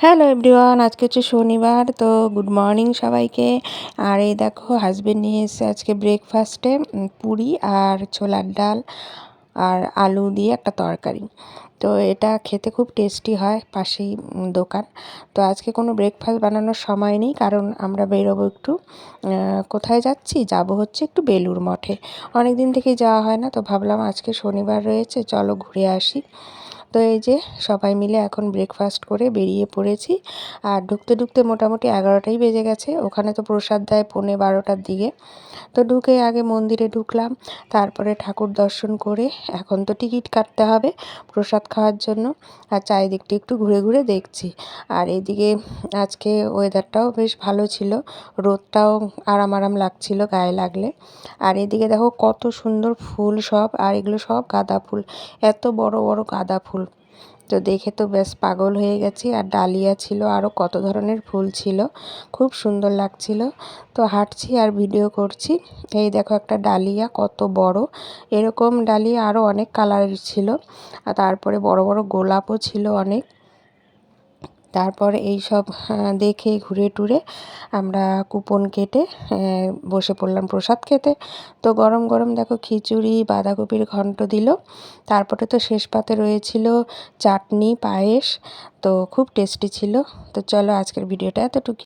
Hello everyone, আজকে হচ্ছে শনিবার। তো গুড মর্নিং সবাইকে। আর এই দেখো হাজবেন্ড নিয়ে এসেছে আজকে ব্রেকফাস্টে পুরি আর ছোলার ডাল আর আলু দিয়ে একটা তরকারি। তো এটা খেতে খুব টেস্টি হয়, পাশেই দোকান। তো আজকে কোনো ব্রেকফাস্ট বানানোর সময় নেই, কারণ আমরা বেরোবো একটু। কোথায় যাচ্ছি? যাব হচ্ছে একটু বেলুড় মঠে। অনেক দিন থেকেই যাওয়া হয় না, তো ভাবলাম আজকে শনিবার রয়েছে, চলো ঘুরে আসি। তো এই যে সবাই মিলে এখন ব্রেকফাস্ট করে বেরিয়ে পড়েছি। আর ঢুকতে ঢুকতে মোটামুটি 11টাই বেজে গেছে। ওখানে তো প্রসাদ দেয় 11:15টার দিকে। তো ঢুকে আগে মন্দিরে ঢুকলাম, তারপরে ঠাকুর দর্শন করে এখন তো টিকিট কাটতে হবে প্রসাদ খাওয়ার জন্য। আর চারিদিকটা একটু ঘুরে ঘুরে দেখছি। আর এদিকে আজকে ওয়েদারটাও বেশ ভালো ছিল, রোদটাও আরাম আরাম লাগছিল গায়ে লাগলে। আর এদিকে দেখো কত সুন্দর ফুল সব, আর এগুলো সব গাঁদা ফুল, এত বড় বড় গাঁদা ফুল। তো দেখে তো বেশ পাগল হয়ে গেছি। আর ডালিয়া ছিল, আরও কত ধরনের ফুল ছিল, খুব সুন্দর লাগছিল। তো হাঁটছি আর ভিডিও করছি। এই দেখো একটা ডালিয়া কত বড়, এরকম ডালিয়া আরও অনেক কালারের ছিল। আর তারপরে বড় বড় গোলাপও ছিল অনেক। তারপর এই সব দেখে ঘুরে টুরে আমরা কুপন কেটে বসে পড়লাম প্রসাদ খেতে। তো গরম গরম দেখো খিচুড়ি, বাঁধাকপির ঘন্ট দিল। তারপরে তো শেষ পাতে রয়েছিল চাটনি, পায়েস। তো খুব টেস্টি ছিল। তো চলো আজকের ভিডিওটা এতটুকু।